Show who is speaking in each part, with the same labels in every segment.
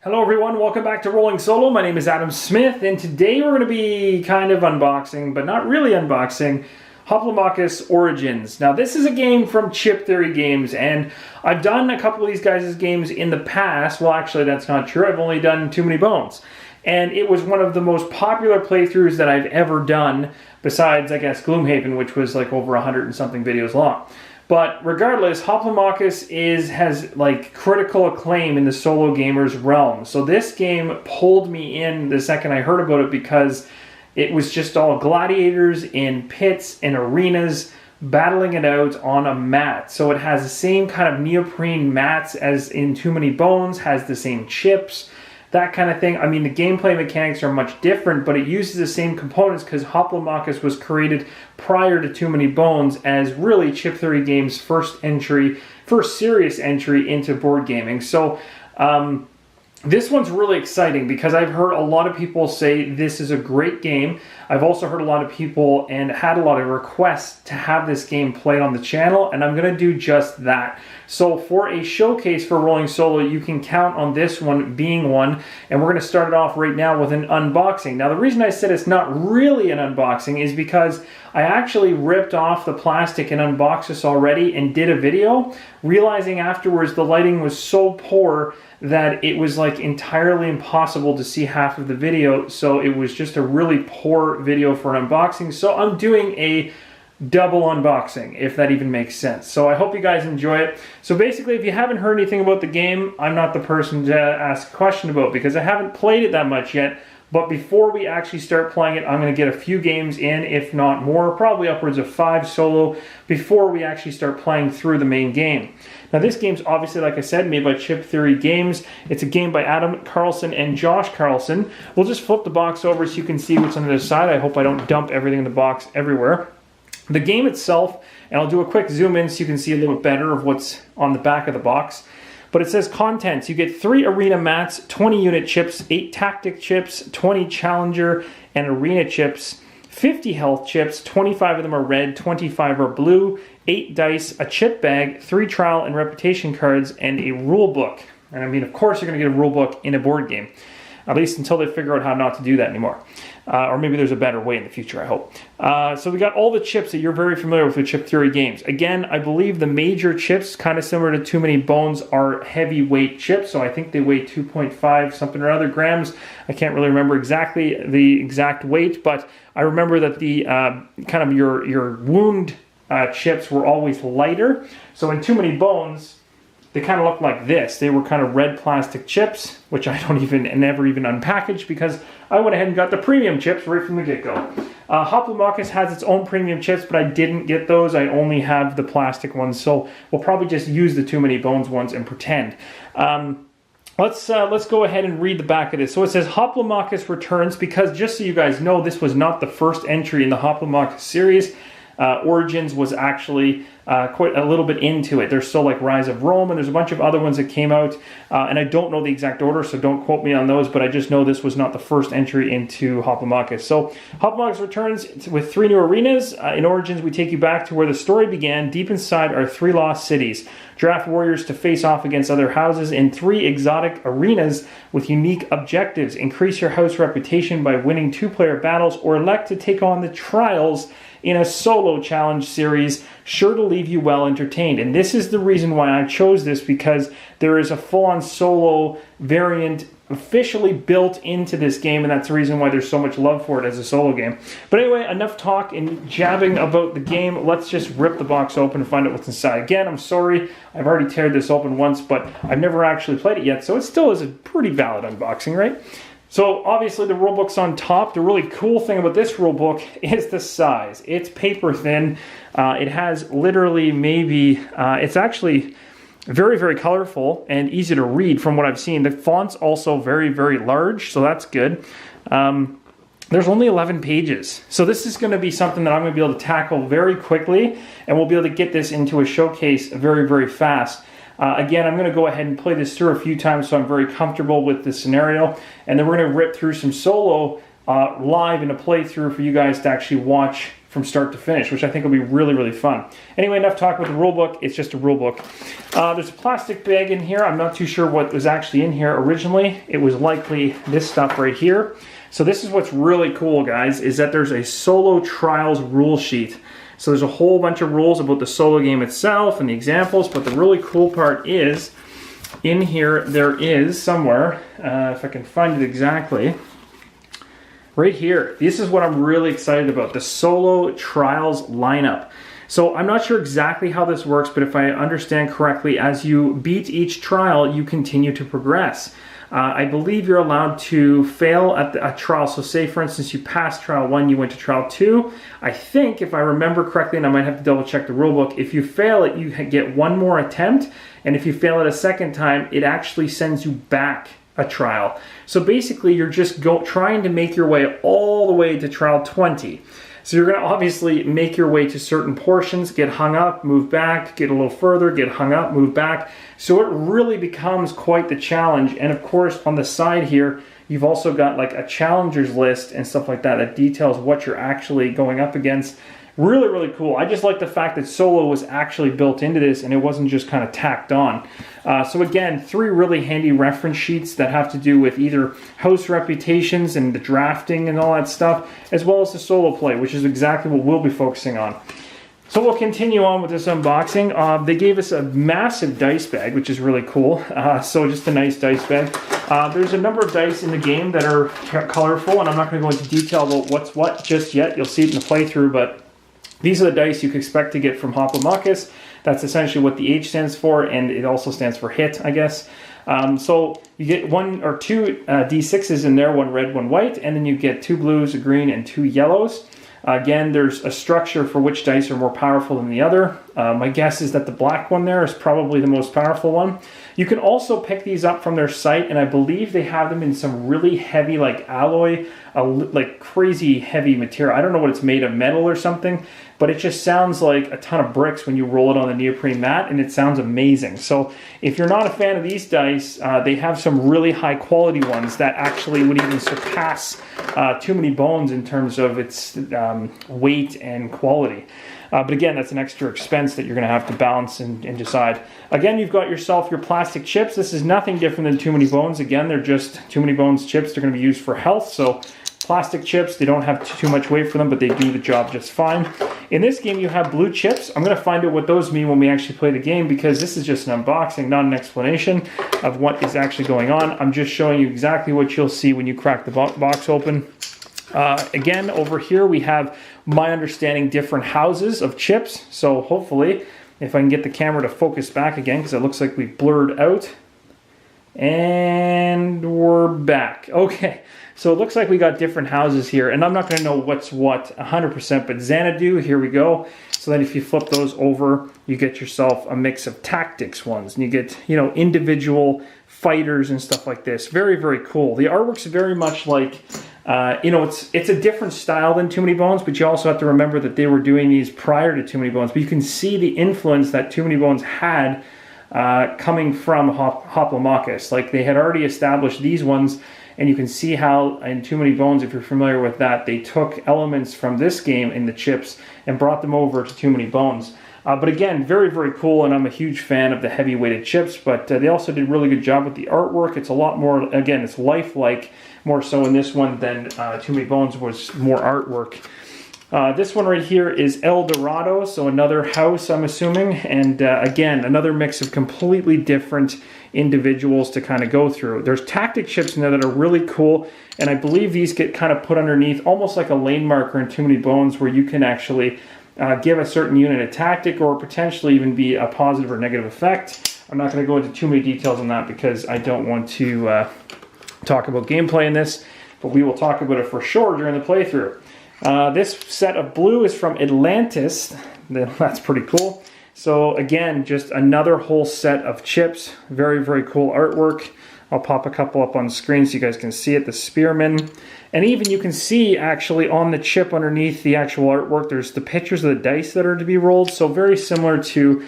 Speaker 1: Hello everyone, welcome back to Rolling Solo. My name is Adam Smith, and today we're going to be kind of unboxing, but not really unboxing, Hoplomachus Origins. Now this is a game from Chip Theory Games, and I've done a couple of these guys' games in the past. Well, actually that's not true. I've only done Too Many Bones. And it was one of the most popular playthroughs that I've ever done, besides, I guess, Gloomhaven, which was like over 100 and something videos long. But regardless, Hoplomachus has like critical acclaim in the solo gamers realm. So this game pulled me in the second I heard about it because it was just all gladiators in pits and arenas battling it out on a mat. So it has the same kind of neoprene mats as in Too Many Bones, has the same chips, that kind of thing. I mean, the gameplay mechanics are much different, but it uses the same components because Hoplomachus was created prior to Too Many Bones as really Chip Theory Games' first serious entry into board gaming. So this one's really exciting because I've heard a lot of people say this is a great game. I've also heard a lot of people and had a lot of requests to have this game played on the channel, and I'm going to do just that. So for a showcase for Rolling Solo, you can count on this one being one, and we're going to start it off right now with an unboxing. Now the reason I said it's not really an unboxing is because I actually ripped off the plastic and unboxed this already and did a video, realizing afterwards the lighting was so poor that it was like entirely impossible to see half of the video, so it was just a really poor video for an unboxing. So I'm doing a double unboxing, if that even makes sense. So I hope you guys enjoy it. So basically, if you haven't heard anything about the game, I'm not the person to ask a question about because I haven't played it that much yet. But before we actually start playing it, I'm going to get a few games in, if not more, probably upwards of 5 solo, before we actually start playing through the main game. Now this game's obviously, like I said, made by Chip Theory Games. It's a game by Adam Carlson and Josh Carlson. We'll just flip the box over so you can see what's on the other side. I hope I don't dump everything in the box everywhere. The game itself, and I'll do a quick zoom in so you can see a little bit better of what's on the back of the box. But it says contents. You get 3 arena mats, 20 unit chips, 8 tactic chips, 20 challenger and arena chips, 50 health chips, 25 of them are red, 25 are blue, 8 dice, a chip bag, 3 trial and reputation cards, and a rule book. And I mean, of course you're going to get a rule book in a board game. At least until they figure out how not to do that anymore. Or maybe there's a better way in the future, I hope. So we got all the chips that you're very familiar with Chip Theory Games. Again, I believe the major chips, kind of similar to Too Many Bones, are heavyweight chips. So I think they weigh 2.5 something or other grams. I can't really remember exactly the exact weight, but I remember that the kind of your wound chips were always lighter. So in Too Many Bones, they kind of looked like this. They were kind of red plastic chips, which I never even unpackaged because I went ahead and got the premium chips right from the get-go. Hoplomachus has its own premium chips, but I didn't get those. I only have the plastic ones, so we'll probably just use the Too Many Bones ones and pretend. Let's go ahead and read the back of this. So it says Hoplomachus returns because, just so you guys know, this was not the first entry in the Hoplomachus series. Origins was actually quite a little bit into it. There's still like Rise of Rome, and there's a bunch of other ones that came out, and I don't know the exact order, so don't quote me on those, but I just know this was not the first entry into Hoplomachus. So Hoplomachus returns with 3 new arenas. In Origins, we take you back to where the story began. Deep inside are 3 lost cities. Draft warriors to face off against other houses in 3 exotic arenas with unique objectives. Increase your house reputation by winning 2-player battles, or elect to take on the trials in a solo challenge series, sure to leave you well entertained. And this is the reason why I chose this, because there is a full-on solo variant officially built into this game, and that's the reason why there's so much love for it as a solo game. But anyway, enough talk and jabbing about the game. Let's just rip the box open and find out what's inside. Again, I'm sorry, I've already teared this open once, but I've never actually played it yet, so it still is a pretty valid unboxing, right? So obviously the rulebook's on top. The really cool thing about this rulebook is the size. It's paper thin. It has literally maybe, it's actually very, very colorful and easy to read from what I've seen. The font's also very, very large, so that's good. There's only 11 pages. So this is going to be something that I'm going to be able to tackle very quickly, and we'll be able to get this into a showcase very, very fast. Again, I'm going to go ahead and play this through a few times so I'm very comfortable with the scenario, and then we're going to rip through some solo live in a playthrough for you guys to actually watch from start to finish, which I think will be really, really fun. Anyway, enough talk about the rule book. It's just a rule book. There's a plastic bag in here. I'm not too sure what was actually in here originally. It was likely this stuff right here. So this is what's really cool, guys, is that there's a Solo Trials rule sheet. So there's a whole bunch of rules about the solo game itself and the examples, but the really cool part is, in here there is somewhere, if I can find it exactly, right here. This is what I'm really excited about, the Solo Trials lineup. So I'm not sure exactly how this works, but if I understand correctly, as you beat each trial, you continue to progress. I believe you're allowed to fail at a trial. So say, for instance, you passed trial 1, you went to trial 2. I think, if I remember correctly, and I might have to double check the rule book, if you fail it, you get one more attempt. And if you fail it a second time, it actually sends you back a trial. So basically, you're just trying to make your way all the way to trial 20. So you're going to obviously make your way to certain portions, get hung up, move back, get a little further, get hung up, move back. So it really becomes quite the challenge. And of course, on the side here, you've also got like a challengers list and stuff like that that details what you're actually going up against. Really, really cool. I just like the fact that Solo was actually built into this and it wasn't just kind of tacked on. So again, 3 really handy reference sheets that have to do with either house reputations and the drafting and all that stuff, as well as the solo play, which is exactly what we'll be focusing on. So we'll continue on with this unboxing. They gave us a massive dice bag, which is really cool. So just a nice dice bag. There's a number of dice in the game that are colorful, and I'm not going to go into detail about what's what just yet. You'll see it in the playthrough, but these are the dice you can expect to get from Hoplomachus. That's essentially what the H stands for, and it also stands for hit, I guess. So you get 1 or 2 D6s in there, 1 red, 1 white, and then you get 2 blues, a green, and 2 yellows. Again, there's a structure for which dice are more powerful than the other. My guess is that the black one there is probably the most powerful one. You can also pick these up from their site, and I believe they have them in some really heavy, like alloy, like crazy heavy material. I don't know what it's made of, metal or something, but it just sounds like a ton of bricks when you roll it on the neoprene mat, and it sounds amazing. So if you're not a fan of these dice, they have some really high quality ones that actually would even surpass Too Many Bones in terms of its weight and quality. But again, that's an extra expense that you're going to have to balance and decide. Again, you've got yourself your plastic chips. This is nothing different than Too Many Bones. Again, they're just Too Many Bones chips. They're going to be used for health. So plastic chips, they don't have too much weight for them, but they do the job just fine. In this game, you have blue chips. I'm going to find out what those mean when we actually play the game, because this is just an unboxing, not an explanation of what is actually going on. I'm just showing you exactly what you'll see when you crack the box open. Again, over here we have, my understanding, different houses of chips. So hopefully, if I can get the camera to focus back again, because it looks like we've blurred out. And we're back. Okay, so it looks like we got different houses here, and I'm not going to know what's what 100%, but Xanadu, here we go. So then if you flip those over, you get yourself a mix of tactics ones, and you get, you know, individual fighters and stuff like this. Very, very cool. The artwork's very much like, you know, it's a different style than Too Many Bones, but you also have to remember that they were doing these prior to Too Many Bones. But you can see the influence that Too Many Bones had coming from Hoplomachus. Like, they had already established these ones, and you can see how in Too Many Bones, if you're familiar with that, they took elements from this game in the chips and brought them over to Too Many Bones. But again, very, very cool, and I'm a huge fan of the heavy-weighted chips, but they also did a really good job with the artwork. It's a lot more, again, it's lifelike, more so in this one than Too Many Bones was more artwork. This one right here is Eldorado, so another house, I'm assuming, and again, another mix of completely different individuals to kind of go through. There's tactic chips in there that are really cool, and I believe these get kind of put underneath, almost like a lane marker in Too Many Bones, where you can actually give a certain unit a tactic, or potentially even be a positive or negative effect. I'm not going to go into too many details on that because I don't want to talk about gameplay in this, but we will talk about it for sure during the playthrough. This set of blue is from Atlantis. That's pretty cool. So again, just another whole set of chips. Very, very cool artwork. I'll pop a couple up on the screen so you guys can see it. The Spearman. And even you can see actually on the chip underneath the actual artwork, there's the pictures of the dice that are to be rolled. So very similar to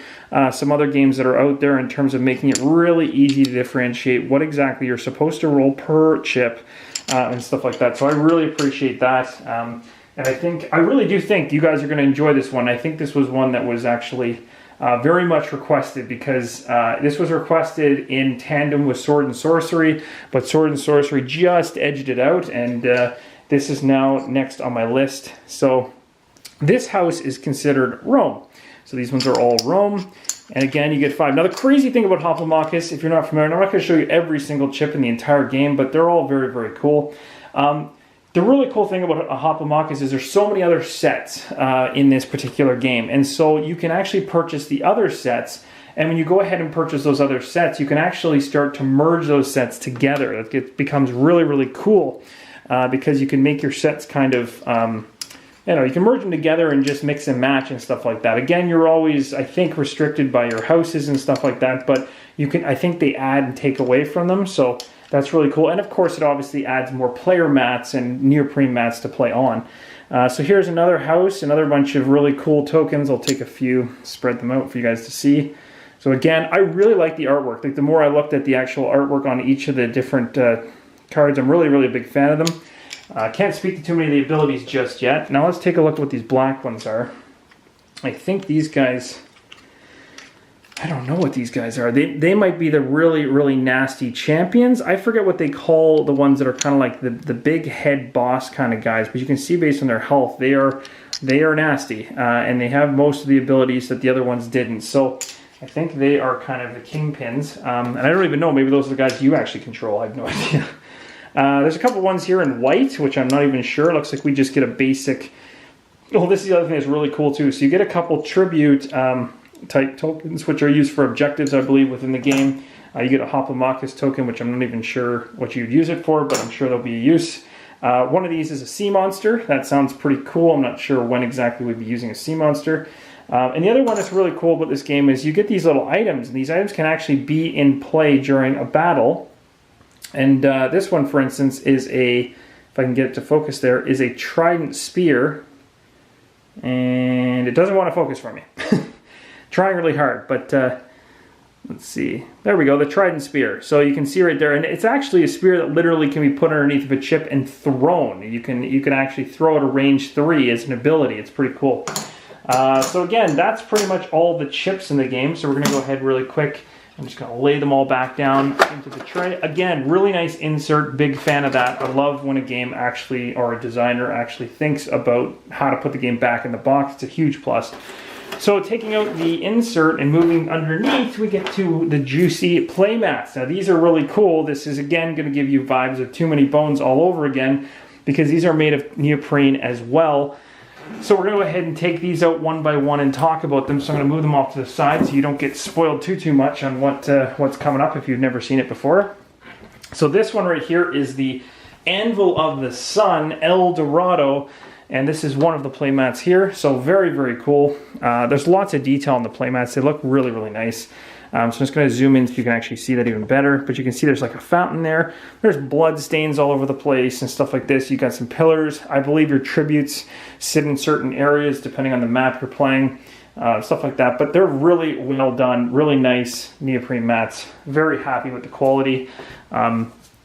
Speaker 1: some other games that are out there in terms of making it really easy to differentiate what exactly you're supposed to roll per chip and stuff like that. So I really appreciate that. And I really do think you guys are going to enjoy this one. I think this was one that was actually very much requested, because this was requested in tandem with Sword and Sorcery, but Sword and Sorcery just edged it out, and this is now next on my list. So this house is considered Rome. So these ones are all Rome. And again, you get 5. Now, the crazy thing about Hoplomachus, if you're not familiar, and I'm not going to show you every single chip in the entire game, but they're all very, very cool. The really cool thing about a Hoplomachus is there's so many other sets in this particular game. And so you can actually purchase the other sets. And when you go ahead and purchase those other sets, you can actually start to merge those sets together. It becomes really, really cool because you can make your sets kind of... you can merge them together and just mix and match and stuff like that. Again, you're always, I think, restricted by your houses and stuff like that, but you can, I think they add and take away from them, so that's really cool. And of course, it obviously adds more player mats and neoprene mats to play on. So here's another house, another bunch of really cool tokens. I'll take a few, spread them out for you guys to see. So again, I really like the artwork. Like, the more I looked at the actual artwork on each of the different cards, I'm really, really a big fan of them. Can't speak to too many of the abilities just yet. Now let's take a look at what these black ones are. I think these guys... I don't know what these guys are. They might be the really, really nasty champions. I forget what they call the ones that are kind of like the big head boss kind of guys. But you can see based on their health, they are nasty. And they have most of the abilities that the other ones didn't. So I think they are kind of the kingpins. And I don't even know. Maybe those are the guys you actually control. I have no idea. There's a couple ones here in white, which I'm not even sure. It looks like we just get a basic... Oh, this is the other thing that's really cool, too. So you get a couple tribute type tokens, which are used for objectives, I believe, within the game. You get a Hoplomachus token, which I'm not even sure what you'd use it for, but I'm sure there'll be a use. One of these is a sea monster. That sounds pretty cool. I'm not sure when exactly we'd be using a sea monster. And the other one that's really cool about this game is you get these little items, and these items can actually be in play during a battle. And this one, for instance, is if I can get it to focus there, is a Trident Spear. And it doesn't want to focus for me. Trying really hard, but let's see. There we go, the Trident Spear. So you can see right there, and it's actually a spear that literally can be put underneath of a chip and thrown. You can actually throw it at range 3 as an ability. It's pretty cool. So again, that's pretty much all the chips in the game. So we're going to go ahead really quick. I'm just going to lay them all back down into the tray. Again, really nice insert. Big fan of that. I love when a game actually, or a designer actually thinks about how to put the game back in the box. It's a huge plus. So taking out the insert and moving underneath, we get to the juicy playmats. Now these are really cool. This is again going to give you vibes of Too Many Bones all over again, because these are made of neoprene as well. So we're going to go ahead and take these out one by one and talk about them. So I'm going to move them off to the side so you don't get spoiled too much on what's coming up if you've never seen it before. So this one right here is the Anvil of the Sun El Dorado. And this is one of the playmats here. So very, very cool. There's lots of detail on the playmats. They look really, really nice. So I'm just going to zoom in so you can actually see that even better. But you can see there's like a fountain there. There's blood stains all over the place and stuff like this. You got some pillars. I believe your tributes sit in certain areas depending on the map you're playing. Stuff like that. But they're really well done. Really nice neoprene mats. Very happy with the quality.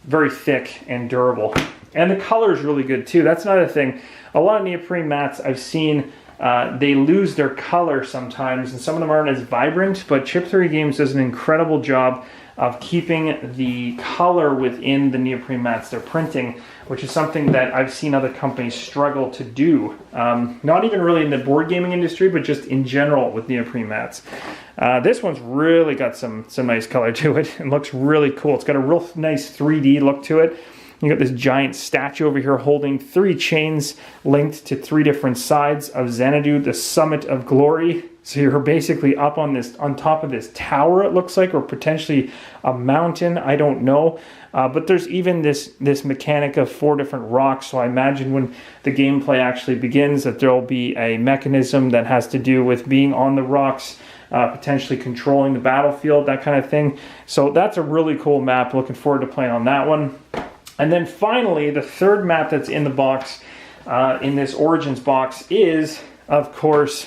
Speaker 1: Very thick and durable. And the color is really good too. That's another thing. A lot of neoprene mats I've seen, they lose their color sometimes, and some of them aren't as vibrant, but Chip Theory Games does an incredible job of keeping the color within the neoprene mats they're printing, which is something that I've seen other companies struggle to do. Not even really in the board gaming industry, but just in general with neoprene mats. This one's really got some nice color to it and looks really cool. It's got a real nice 3D look to it. You got this giant statue over here holding 3 chains linked to 3 different sides of Xanadu, the summit of glory. So you're basically up on top of this tower, it looks like, or potentially a mountain. I don't know. But there's even this mechanic of 4 different rocks. So I imagine when the gameplay actually begins that there'll be a mechanism that has to do with being on the rocks, potentially controlling the battlefield, that kind of thing. So that's a really cool map. Looking forward to playing on that one. And then finally, the third map that's in the box, in this Origins box, is, of course,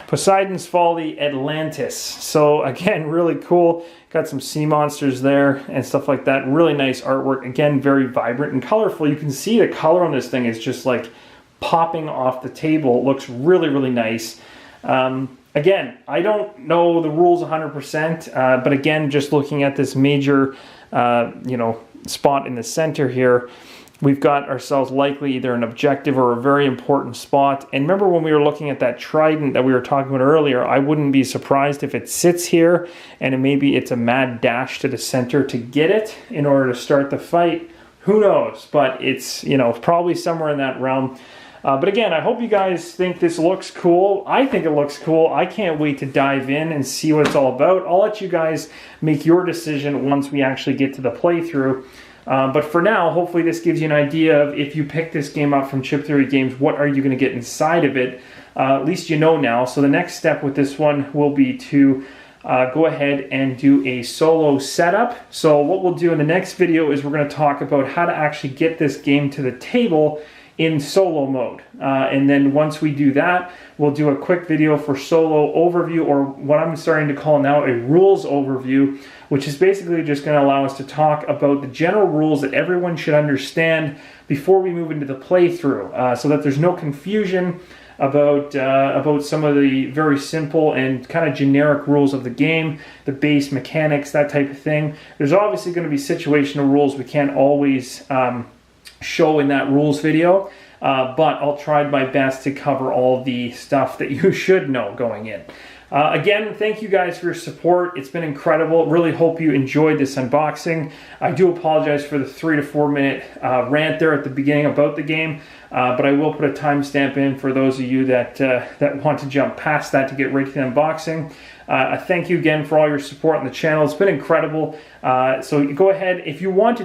Speaker 1: Poseidon's Folly Atlantis. So again, really cool. Got some sea monsters there and stuff like that. Really nice artwork. Again, very vibrant and colorful. You can see the color on this thing is just like popping off the table. It looks really, really nice. Again, I don't know the rules 100%, but again, just looking at this major, spot in the center here, we've got ourselves likely either an objective or a very important spot. And remember when we were looking at that trident that we were talking about earlier, I wouldn't be surprised if it sits here and maybe it's a mad dash to the center to get it in order to start the fight. Who knows? But it's, probably somewhere in that realm. But again, I hope you guys think this looks cool. I think it looks cool. I can't wait to dive in and see what it's all about. I'll let you guys make your decision once we actually get to the playthrough. But for now, hopefully this gives you an idea of if you pick this game up from Chip Theory Games, what are you going to get inside of it? At least you know now. So the next step with this one will be to go ahead and do a solo setup. So what we'll do in the next video is we're going to talk about how to actually get this game to the table in solo mode. And then once we do that, we'll do a quick video for solo overview, or what I'm starting to call now a rules overview, which is basically just going to allow us to talk about the general rules that everyone should understand before we move into the playthrough, so that there's no confusion about some of the very simple and kind of generic rules of the game, the base mechanics, that type of thing. There's obviously going to be situational rules we can't always show in that rules video, but I'll try my best to cover all the stuff that you should know going in. Again, thank you guys for your support. It's been incredible. Really hope you enjoyed this unboxing. I do apologize for the 3 to 4 minute rant there at the beginning about the game, but I will put a timestamp in for those of you that want to jump past that to get right to the unboxing. Thank you again for all your support on the channel. It's been incredible. So go ahead, if you want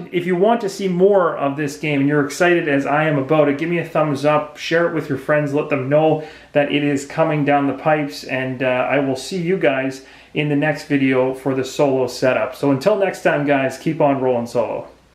Speaker 1: to see more of this game and you're excited as I am about it, give me a thumbs up, share it with your friends, let them know that it is coming down the pipes, and I will see you guys in the next video for the solo setup. So until next time, guys, keep on rolling solo.